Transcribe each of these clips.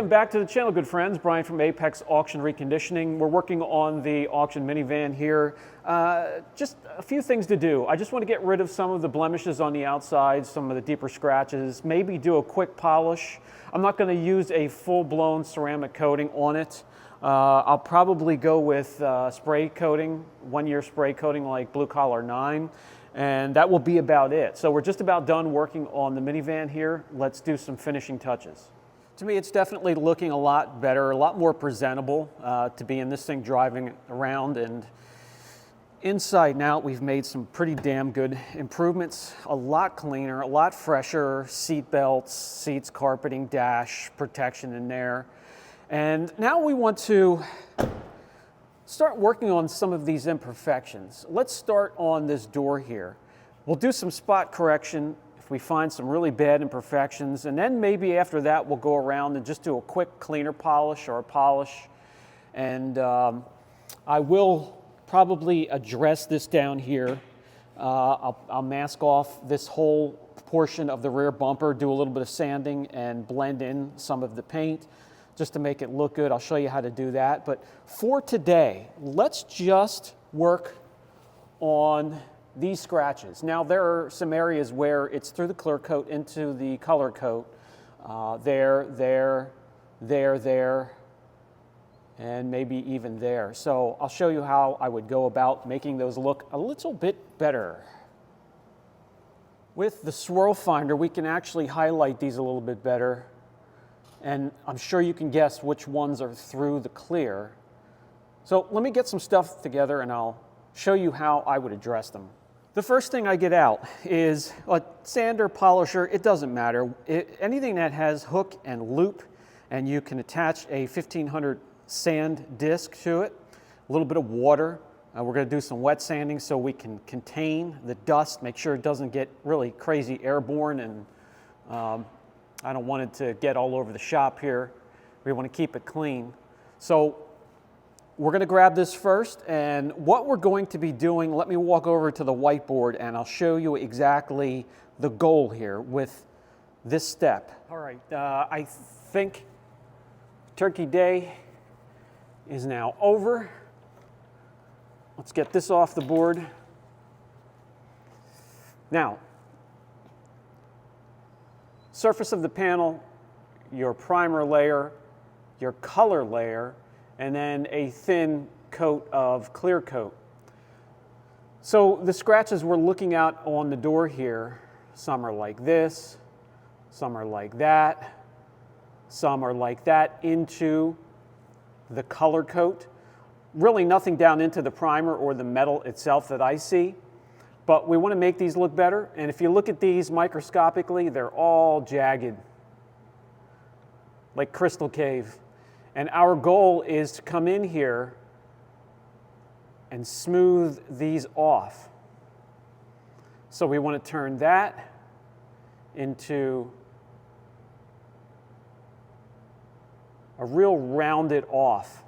Welcome back to the channel, good friends. Brian from Apex Auction Reconditioning. We're working on the auction minivan here. Just a few things to do. I just want to get rid of some of the blemishes on the outside, some of the deeper scratches, maybe do a quick polish. I'm not going to use a full-blown ceramic coating on it. I'll probably go with spray coating, 1 year spray coating like Blue Collar 9, and that will be about it. So we're just about done working on the minivan here. Let's do some finishing touches. To me, it's definitely looking a lot better, a lot more presentable to be in this thing driving around. And inside and out, we've made some pretty damn good improvements. A lot cleaner, a lot fresher, seat belts, seats, carpeting, dash, protection in there. And now we want to start working on some of these imperfections. Let's start on this door here. We'll do some spot correction if we find some really bad imperfections, and then maybe after that we'll go around and just do a quick cleaner polish or a polish. And I will probably address this down here. I'll mask off this whole portion of the rear bumper, do a little bit of sanding and blend in some of the paint just to make it look good. I'll show you how to do that. But for today, let's just work on these scratches. Now, there are some areas where it's through the clear coat into the color coat. There, and maybe even there. So I'll show you how I would go about making those look a little bit better. With the swirl finder, we can actually highlight these a little bit better. And I'm sure you can guess which ones are through the clear. So let me get some stuff together and I'll show you how I would address them. The first thing I get out is a sander, polisher, it doesn't matter. Anything that has hook and loop, and you can attach a 1500 sand disc to it, a little bit of water. We're going to do some wet sanding so we can contain the dust, make sure it doesn't get really crazy airborne, and I don't want it to get all over the shop here. We want to keep it clean. So we're going to grab this first, and what we're going to be doing, let me walk over to the whiteboard and I'll show you exactly the goal here with this step. All right, I think Turkey Day is now over. Let's get this off the board. Now, surface of the panel, your primer layer, your color layer, and then a thin coat of clear coat. So the scratches we're looking at on the door here, some are like this, some are like that, some are like that into the color coat. Really nothing down into the primer or the metal itself that I see, but we want to make these look better. And if you look at these microscopically, they're all jagged, like Crystal Cave. And our goal is to come in here and smooth these off. So we want to turn that into a real rounded off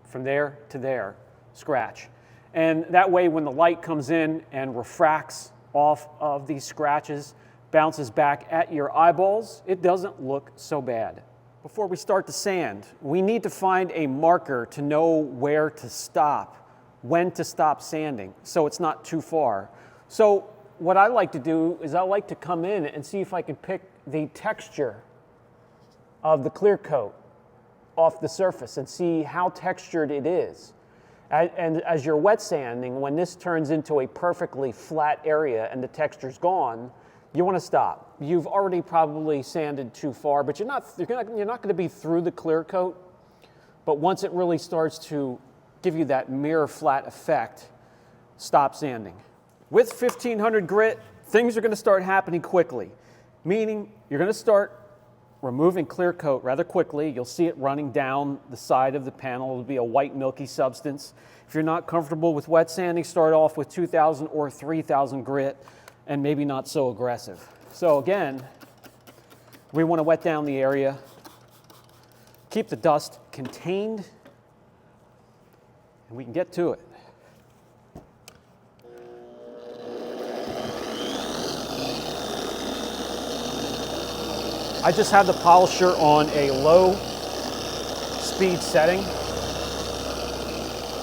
from there to there scratch. And that way when the light comes in and refracts off of these scratches, bounces back at your eyeballs, it doesn't look so bad. Before we start to sand, we need to find a marker to know where to stop, when to stop sanding, so it's not too far. So what I like to do is I like to come in and see if I can pick the texture of the clear coat off the surface and see how textured it is. And as you're wet sanding, when this turns into a perfectly flat area and the texture's gone, you want to stop. You've already probably sanded too far, but you're not going to be through the clear coat. But once it really starts to give you that mirror flat effect, stop sanding. With 1500 grit, things are going to start happening quickly, meaning you're going to start removing clear coat rather quickly. You'll see it running down the side of the panel. It'll be a white milky substance. If you're not comfortable with wet sanding, start off with 2000 or 3000 grit and maybe not so aggressive. So again, we want to wet down the area, keep the dust contained, and we can get to it. I just have the polisher on a low speed setting,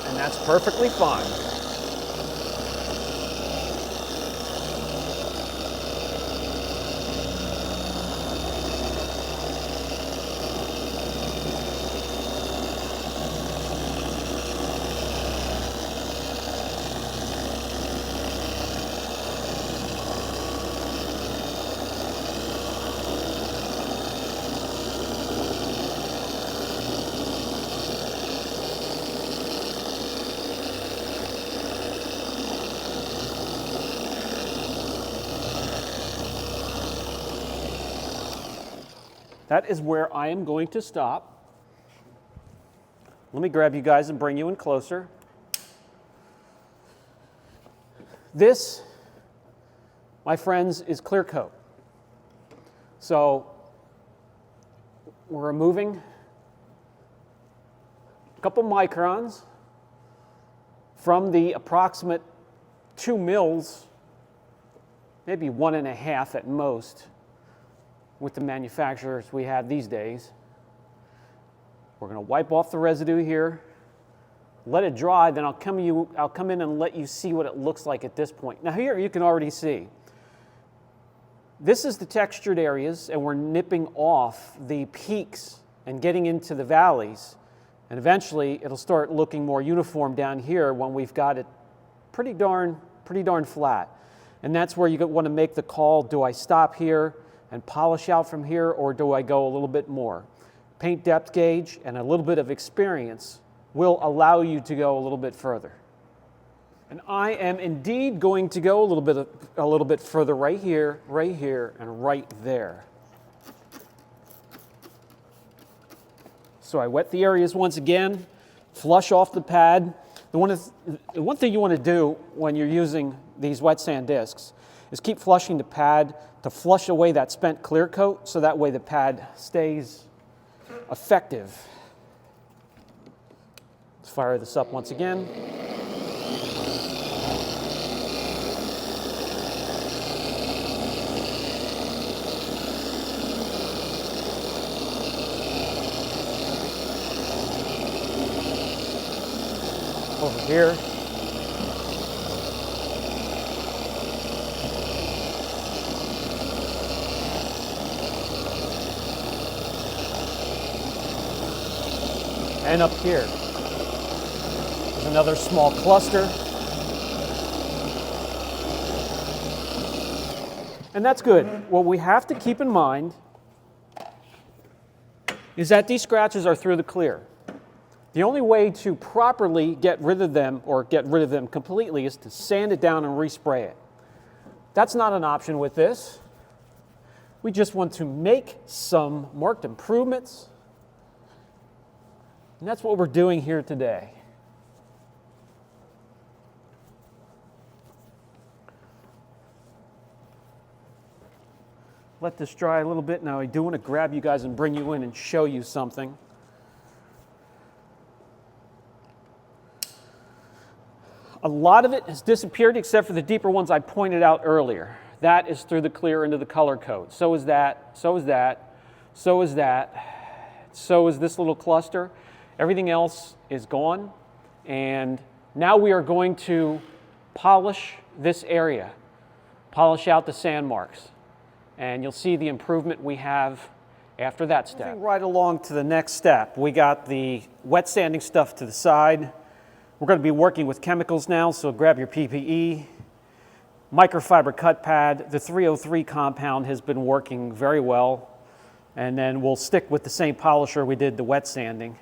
and that's perfectly fine. That is where I am going to stop. Let me grab you guys and bring you in closer. This, my friends, is clear coat. So we're removing a couple microns from the approximate 2 mils, maybe 1.5 at most, with the manufacturers we have these days. We're going to wipe off the residue here, let it dry, then I'll come in and let you see what it looks like at this point. Now here you can already see, this is the textured areas, and we're nipping off the peaks and getting into the valleys, and eventually it'll start looking more uniform down here when we've got it pretty darn flat. And that's where you want to make the call, do I stop here and polish out from here, or do I go a little bit more? Paint depth gauge and a little bit of experience will allow you to go a little bit further. And I am indeed going to go a little bit further right here, and right there. So I wet the areas once again, flush off the pad. The one thing you want to do when you're using these wet sand discs is keep flushing the pad to flush away that spent clear coat, so that way the pad stays effective. Let's fire this up once again. Over here. And up here, there's another small cluster. And that's good. What we have to keep in mind is that these scratches are through the clear. The only way to properly get rid of them, or get rid of them completely, is to sand it down and respray it. That's not an option with this. We just want to make some marked improvements. And that's what we're doing here today. Let this dry a little bit. Now I do want to grab you guys and bring you in and show you something. A lot of it has disappeared except for the deeper ones I pointed out earlier. That is through the clear into the color coat. So is that, so is that, so is that, so is this little cluster. Everything else is gone, and now we are going to polish this area, polish out the sand marks, and you'll see the improvement we have after that step. Moving right along to the next step, we got the wet sanding stuff to the side. We're going to be working with chemicals now, so grab your PPE, microfiber cut pad. The 303 compound has been working very well, and then we'll stick with the same polisher we did the wet sanding.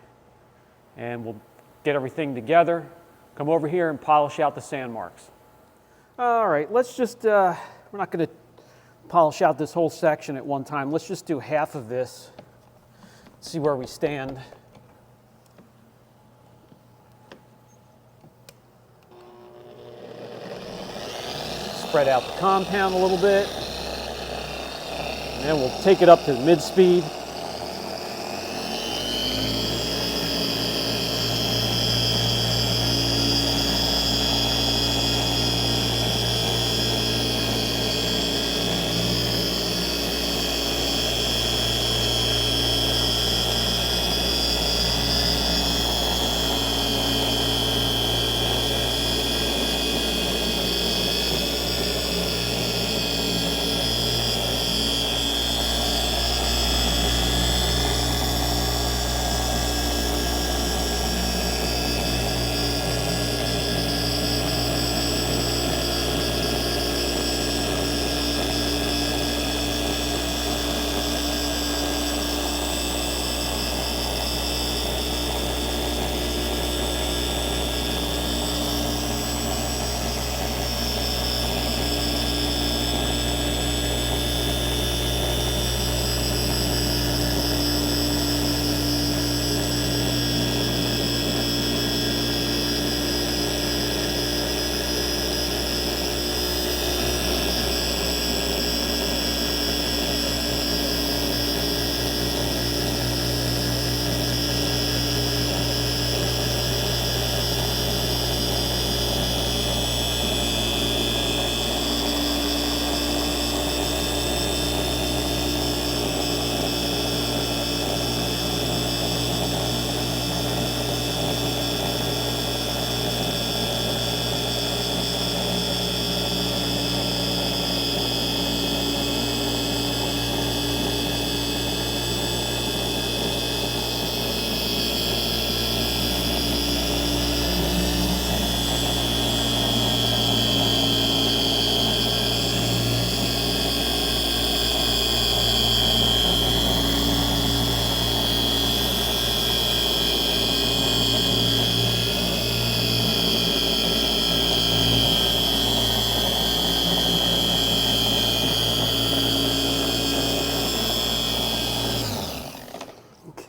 And we'll get everything together, come over here and polish out the sand marks. All right, let's just, we're not going to polish out this whole section at one time. Let's just do half of this, see where we stand. Spread out the compound a little bit, and then we'll take it up to mid-speed.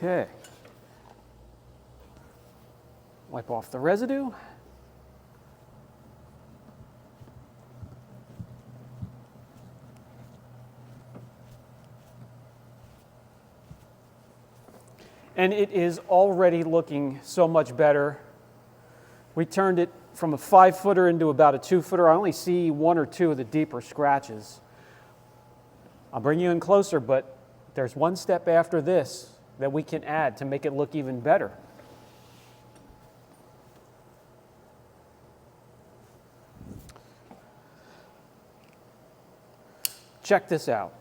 Okay. Wipe off the residue. And it is already looking so much better. We turned it from a 5-footer into about a 2-footer. I only see 1 or 2 of the deeper scratches. I'll bring you in closer, but there's one step after this that we can add to make it look even better. Check this out.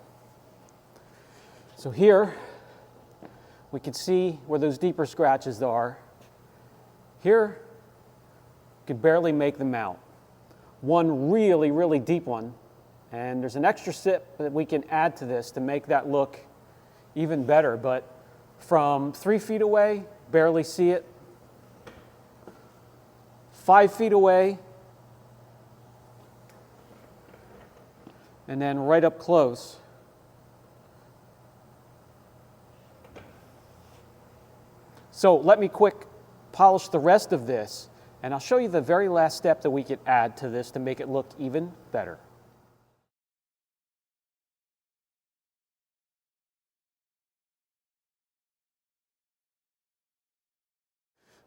So here, we can see where those deeper scratches are. Here, you can barely make them out. One really, really deep one. And there's an extra sip that we can add to this to make that look even better. But from 3 feet away, barely see it. 5 feet away. And then right up close. So let me quick polish the rest of this, and I'll show you the very last step that we could add to this to make it look even better.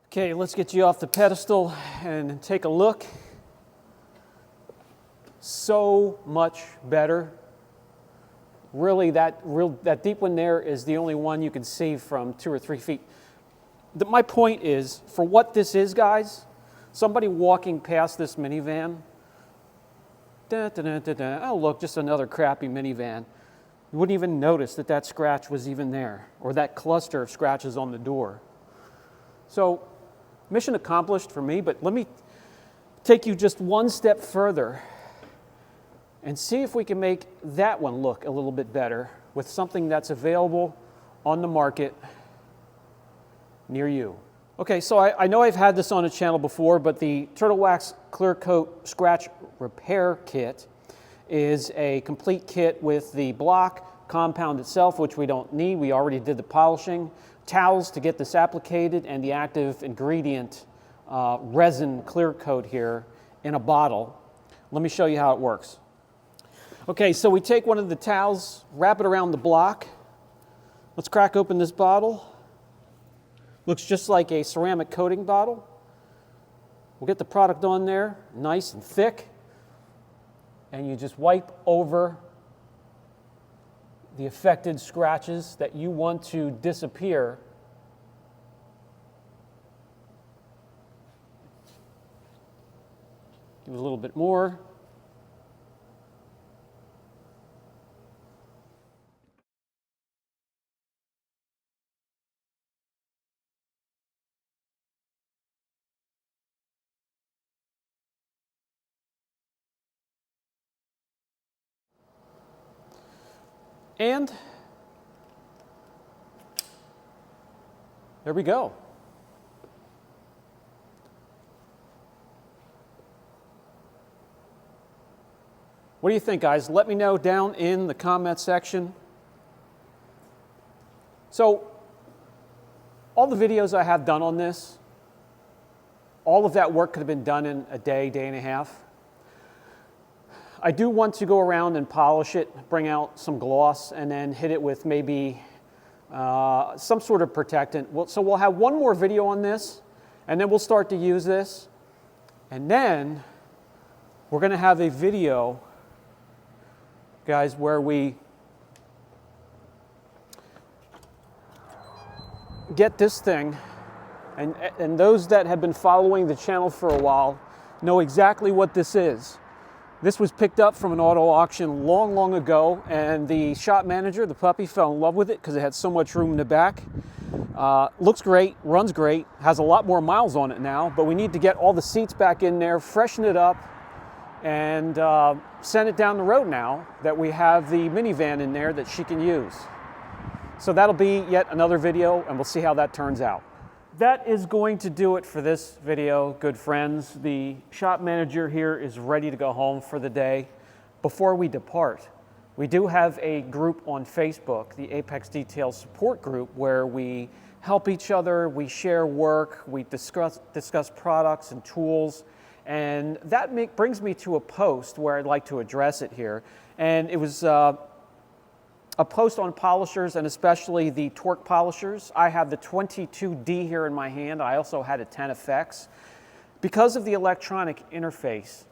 Okay, let's get you off the pedestal and take a look. So much better. Really, that deep one there is the only one you can see from 2 or 3 feet. My point is, for what this is, guys, somebody walking past this minivan, oh look, just another crappy minivan. You wouldn't even notice that that scratch was even there, or that cluster of scratches on the door. So, mission accomplished for me, but let me take you just one step further and see if we can make that one look a little bit better with something that's available on the market near you. Okay, so I know I've had this on the channel before, but the Turtle Wax Clear Coat Scratch Repair Kit is a complete kit with the block, compound itself, which we don't need. We already did the polishing, towels to get this applicated, and the active ingredient resin clear coat here in a bottle. Let me show you how it works. Okay, so we take one of the towels, wrap it around the block. Let's crack open this bottle. Looks just like a ceramic coating bottle. We'll get the product on there, nice and thick. And you just wipe over the affected scratches that you want to disappear. Do a little bit more. And there we go. What do you think, guys? Let me know down in the comment section. So, all the videos I have done on this, all of that work could have been done in a day, day and a half. I do want to go around and polish it, bring out some gloss, and then hit it with maybe some sort of protectant. So we'll have one more video on this, and then we'll start to use this. And then we're going to have a video, guys, where we get this thing, and those that have been following the channel for a while know exactly what this is. This was picked up from an auto auction long, long ago, and the shop manager, the puppy, fell in love with it because it had so much room in the back. Looks great, runs great, has a lot more miles on it now, but we need to get all the seats back in there, freshen it up, and send it down the road now that we have the minivan in there that she can use. So that'll be yet another video, and we'll see how that turns out. That is going to do it for this video, good friends. The shop manager here is ready to go home for the day. Before we depart, We do have a group on Facebook, the Apex Details Support Group, where we help each other, we share work, we discuss products and tools, and that brings me to a post where I'd like to address it here. And it was a post on polishers, and especially the torque polishers. I have the 22D here in my hand. I also had a 10FX. Because of the electronic interface,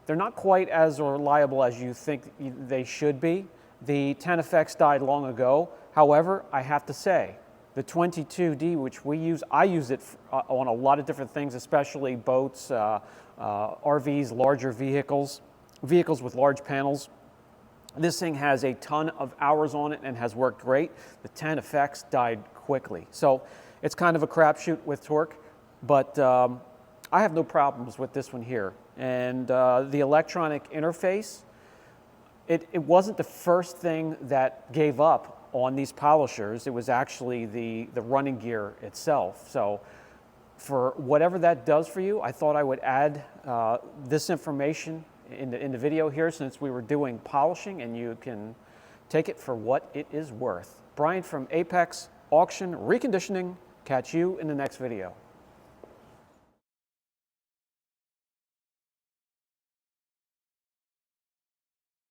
they're not quite as reliable as you think they should be. The 10FX died long ago. However, I have to say, the 22D, which we use, I use it on a lot of different things, especially boats, RVs, larger vehicles with large panels. This thing has a ton of hours on it and has worked great. The 10FX died quickly. So it's kind of a crapshoot with torque, but I have no problems with this one here. And the electronic interface, it wasn't the first thing that gave up on these polishers. It was actually the running gear itself. So for whatever that does for you, I thought I would add this information in the video here, since we were doing polishing, and you can take it for what it is worth. Brian from Apex Auction Reconditioning. Catch you in the next video.